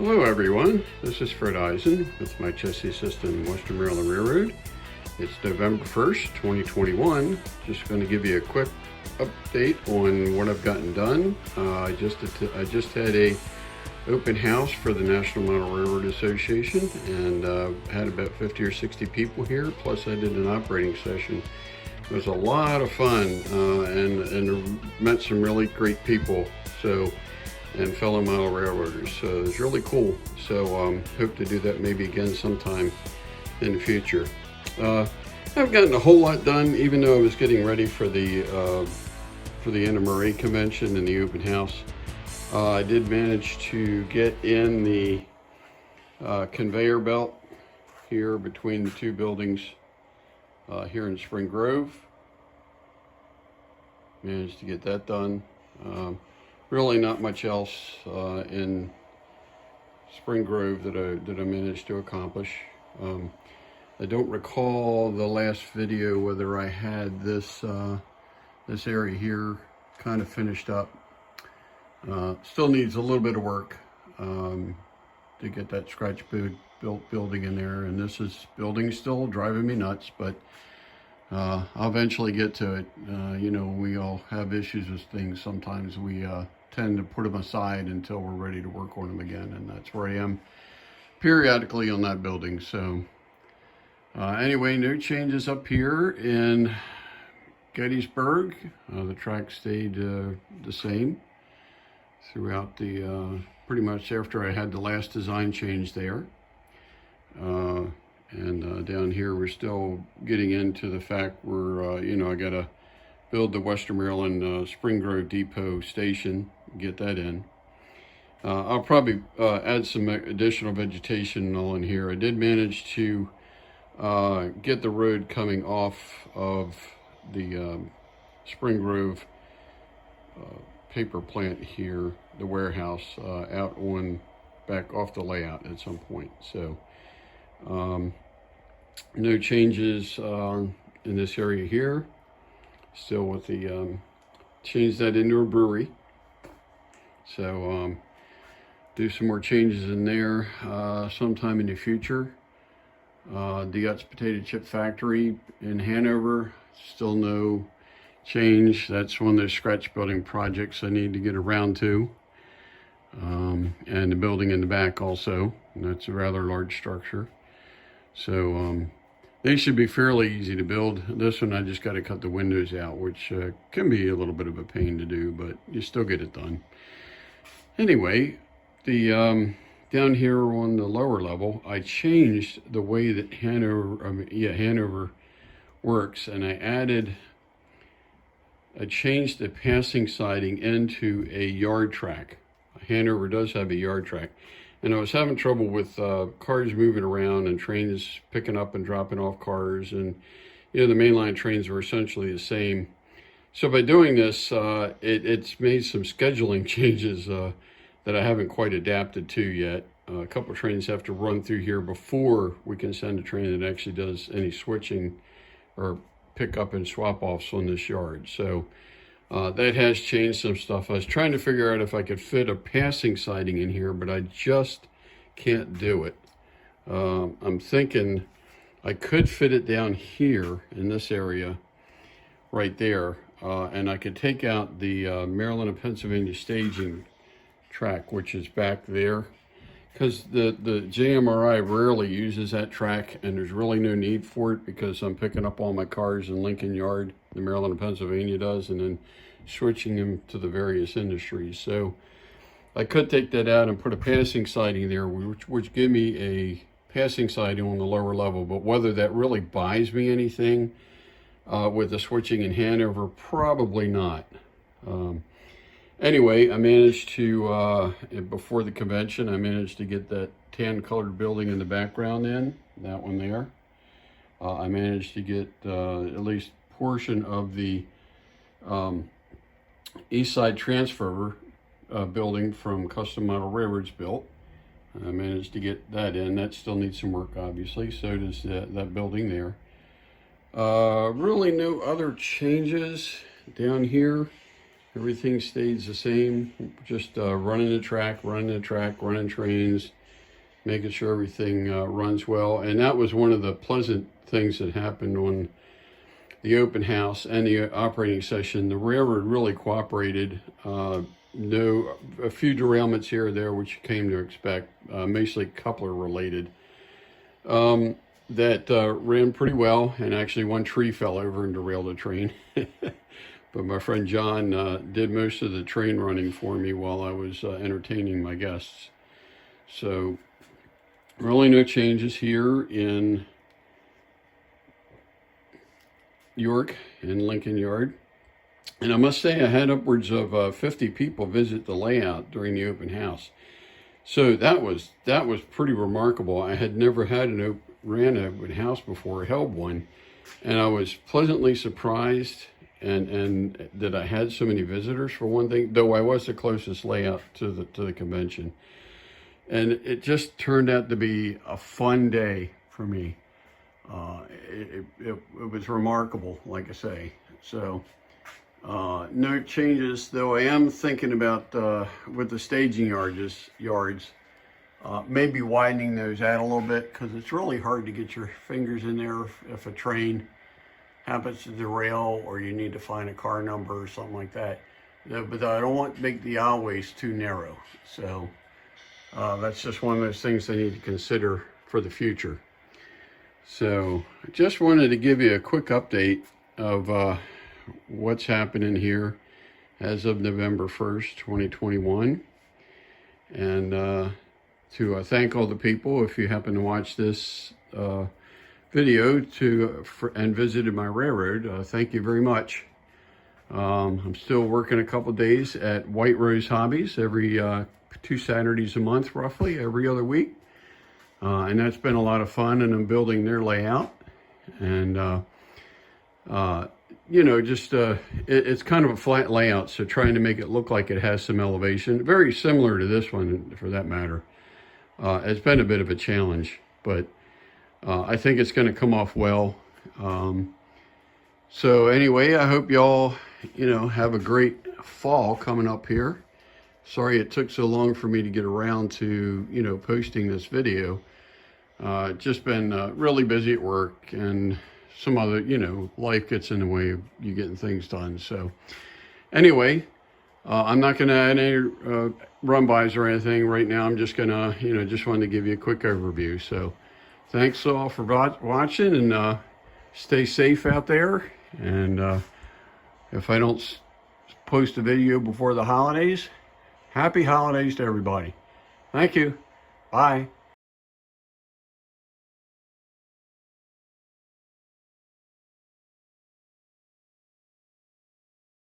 Hello everyone, this is Fred Eisen with my Chessie system Western Maryland Railroad. It's November 1st, 2021. Just going to give you a quick update on what I've gotten done. I just had a open house for the National Model Railroad Association and had about 50 or 60 people here, plus I did an operating session. It was a lot of fun and met some really great people. And fellow model railroaders. So it was really cool. So hope to do that maybe again sometime in the future. I haven't gotten a whole lot done, even though I was getting ready for the NMRA convention and the open house. I did manage to get in the conveyor belt here between the two buildings here in Spring Grove. Managed to get that done. Really not much else in Spring Grove that I managed to accomplish. I don't recall the last video whether I had this area here kind of finished up. Still needs a little bit of work to get that scratch built building in there, and this building still driving me nuts, but I'll eventually get to it. You know, we all have issues with things. Sometimes we tend to put them aside until we're ready to work on them again, and that's where I am periodically on that building. So anyway, no changes up here in Gettysburg. The track stayed the same throughout the pretty much after I had the last design change there. And down here we're still getting into the fact where you know, I gotta build the Western Maryland Spring Grove Depot station, get that in. I'll probably add some additional vegetation all in here. I did manage to get the road coming off of the Spring Grove paper plant here, the warehouse, out on back off the layout at some point. So no changes in this area here. Still with the change that into a brewery. So do some more changes in there sometime in the future. Dietz Potato Chip Factory in Hanover, still no change. That's one of those scratch building projects I need to get around to. And the building in the back also, and that's a rather large structure. So they should be fairly easy to build. This one I just got to cut the windows out, which can be a little bit of a pain to do, but you still get it done. Anyway, the down here on the lower level, I changed the way that Hanover works, and I changed the passing siding into a yard track. Hanover does have a yard track. And I was having trouble with cars moving around and trains picking up and dropping off cars. And, you know, the mainline trains were essentially the same. So by doing this, it's made some scheduling changes that I haven't quite adapted to yet. A couple of trains have to run through here before we can send a train that actually does any switching or pick up and swap offs on this yard. So that has changed some stuff. I was trying to figure out if I could fit a passing siding in here, but I just can't do it. I'm thinking I could fit it down here in this area right there, and I could take out the Maryland and Pennsylvania staging track, which is back there, because the NMRA rarely uses that track, and there's really no need for it because I'm picking up all my cars in Lincoln Yard, the Maryland and Pennsylvania does, and then switching them to the various industries. So I could take that out and put a passing siding there, which give me a passing siding on the lower level, but whether that really buys me anything with the switching in Hanover, probably not. Anyway, I managed to, before the convention, I managed to get that tan colored building in the background in, that one there. I managed to get at least portion of the East Side transfer building from Custom Model Railroads built. I managed to get that in. That still needs some work, obviously. So does that building there. Really no other changes down here. Everything stays the same. Just running the track, running trains, making sure everything runs well. And that was one of the pleasant things that happened on the open house and the operating session. The railroad really cooperated. A few derailments here or there, which you came to expect, mostly coupler related, that ran pretty well. And actually one tree fell over and derailed the train. But my friend John did most of the train running for me while I was entertaining my guests. So really no changes here in York in Lincoln Yard. And I must say I had upwards of 50 people visit the layout during the open house. So that was pretty remarkable. I had never had ran an open house before, held one, and I was pleasantly surprised and that I had so many visitors, for one thing, though I was the closest layout to the convention. And it just turned out to be a fun day for me. It was remarkable, like I say. So no changes, though I am thinking about with the staging yards, maybe widening those out a little bit, because it's really hard to get your fingers in there if a train happens to derail or you need to find a car number or something like that. But I don't want to make the aisleways too narrow. So that's just one of those things I need to consider for the future. So I just wanted to give you a quick update of what's happening here as of November 1st, 2021. And to thank all the people, if you happen to watch this video and visited my railroad, thank you very much. I'm still working a couple days at White Rose Hobbies every 2 Saturdays a month, roughly every other week. And that's been a lot of fun, and I'm building their layout. And, you know, just it's kind of a flat layout, so trying to make it look like it has some elevation, very similar to this one for that matter. It's been a bit of a challenge, but I think it's going to come off well. So anyway, I hope y'all, have a great fall coming up here. Sorry it took so long for me to get around to, posting this video. Just been really busy at work, and some other, life gets in the way of you getting things done. So anyway, I'm not going to add any run-bys or anything right now. I'm just going to, just wanted to give you a quick overview. So thanks all for watching, and stay safe out there. And if I don't post a video before the holidays, happy holidays to everybody. Thank you. Bye.